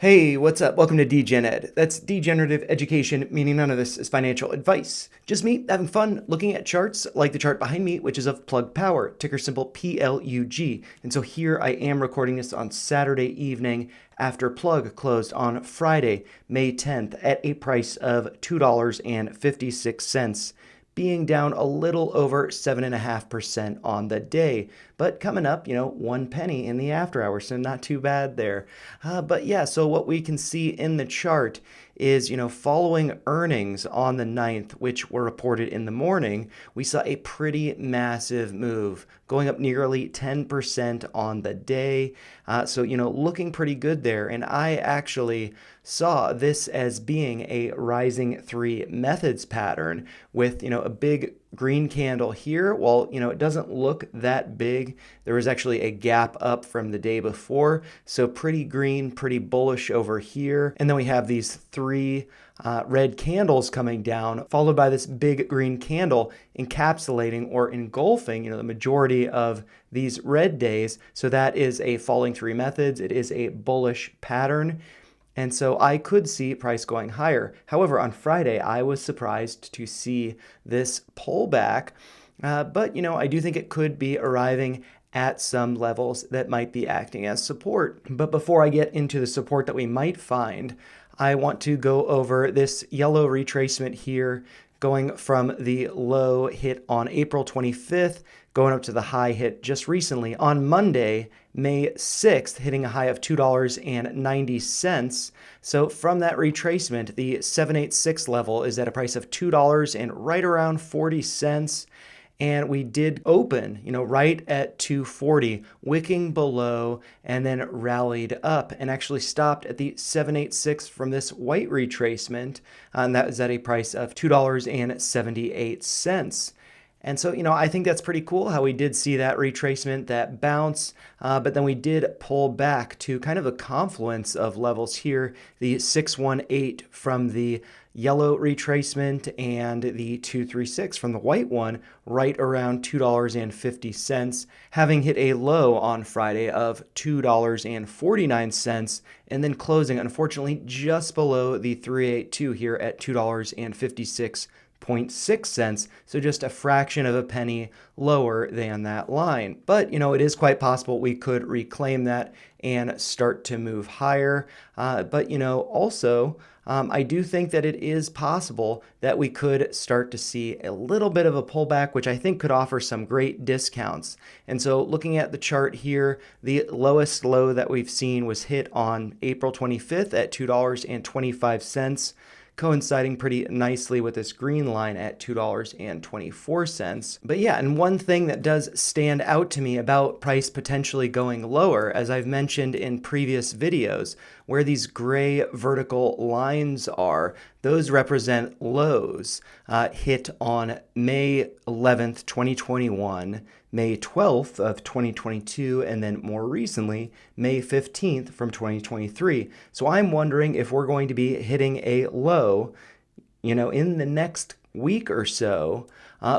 Hey, what's up? Welcome to Degen Ed. That's degenerative education, meaning none of this is financial advice. Just me having fun looking at charts like the chart behind me, which is of Plug Power, ticker symbol PLUG. And so here I am recording this on Saturday evening after Plug closed on Friday, May 10th at a price of $2.56. Being down a little over 7.5% on the day, but coming up, 1 penny in the after hours, so not too bad there. But yeah, so what we can see in the chart is, following earnings on the 9th, which were reported in the morning, we saw a pretty massive move, going up nearly 10% on the day. So, looking pretty good there. And I actually saw this as being a rising three methods pattern with, a big green candle here. Well, it doesn't look that big. There was actually a gap up from the day before. So pretty green, pretty bullish over here. And then we have these three red candles coming down, followed by this big green candle encapsulating or engulfing, the majority of these red days. So that is a falling three methods. It is a bullish pattern. And so I could see price going higher. However, on Friday, I was surprised to see this pullback. But, I do think it could be arriving at some levels that might be acting as support. But before I get into the support that we might find, I want to go over this yellow retracement here, going from the low hit on April 25th, going up to the high hit just recently on Monday, May 6th, hitting a high of $2.90. So from that retracement, the 786 level is at a price of $2 and right around 40 cents. And we did open, right at 240, wicking below and then rallied up and actually stopped at the 786 from this white retracement. And that was at a price of $2.78. And so, I think that's pretty cool how we did see that retracement, that bounce, but then we did pull back to kind of a confluence of levels here, the 618 from the yellow retracement and the 236 from the white one, right around $2.50, having hit a low on Friday of $2.49, and then closing, unfortunately, just below the 382 here at $2.56. 0.6 cents, so just a fraction of a penny lower than that line. But, it is quite possible we could reclaim that and start to move higher. But, also, I do think that it is possible that we could start to see a little bit of a pullback, which I think could offer some great discounts. And so looking at the chart here, the lowest low that we've seen was hit on April 25th at $2.25. Coinciding pretty nicely with this green line at $2.24. But yeah, and one thing that does stand out to me about price potentially going lower, as I've mentioned in previous videos, where these gray vertical lines are, those represent lows hit on May 11th, 2021, May 12th of 2022, and then more recently, May 15th from 2023. So I'm wondering if we're going to be hitting a low, in the next week or so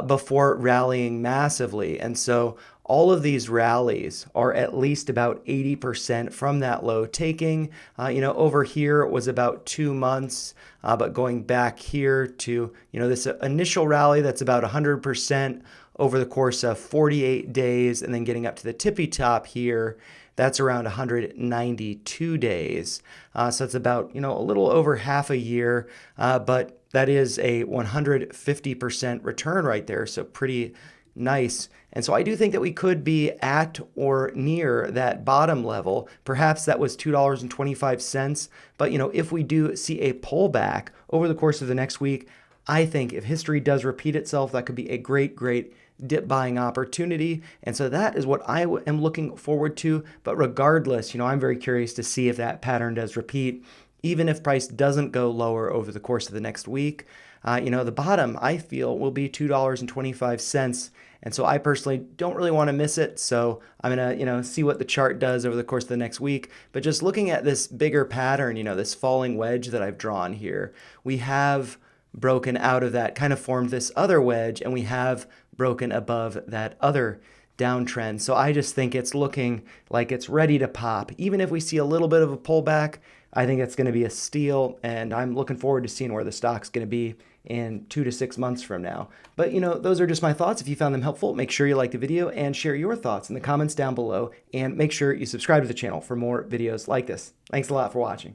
before rallying massively. And so all of these rallies are at least about 80% from that low taking. Over here it was about 2 months, but going back here to, this initial rally, that's about 100% over the course of 48 days, and then getting up to the tippy top here, that's around 192 days. So it's about, a little over half a year, but that is a 150% return right there. So pretty nice. And so I do think that we could be at or near that bottom level. Perhaps that was $2.25. But, if we do see a pullback over the course of the next week, I think if history does repeat itself, that could be a great, great dip buying opportunity. And so that is what I am looking forward to. But regardless, I'm very curious to see if that pattern does repeat, even if price doesn't go lower over the course of the next week. The bottom, I feel, will be $2.25. And so I personally don't really want to miss it. So I'm going to, see what the chart does over the course of the next week. But just looking at this bigger pattern, this falling wedge that I've drawn here, we have broken out of that, kind of formed this other wedge, and we have broken above that other downtrend. So I just think it's looking like it's ready to pop. Even if we see a little bit of a pullback, I think it's going to be a steal, and I'm looking forward to seeing where the stock's going to be in 2 to 6 months from now. But those are just my thoughts. If you found them helpful, make sure you like the video and share your thoughts in the comments down below, and make sure you subscribe to the channel for more videos like this. Thanks a lot for watching.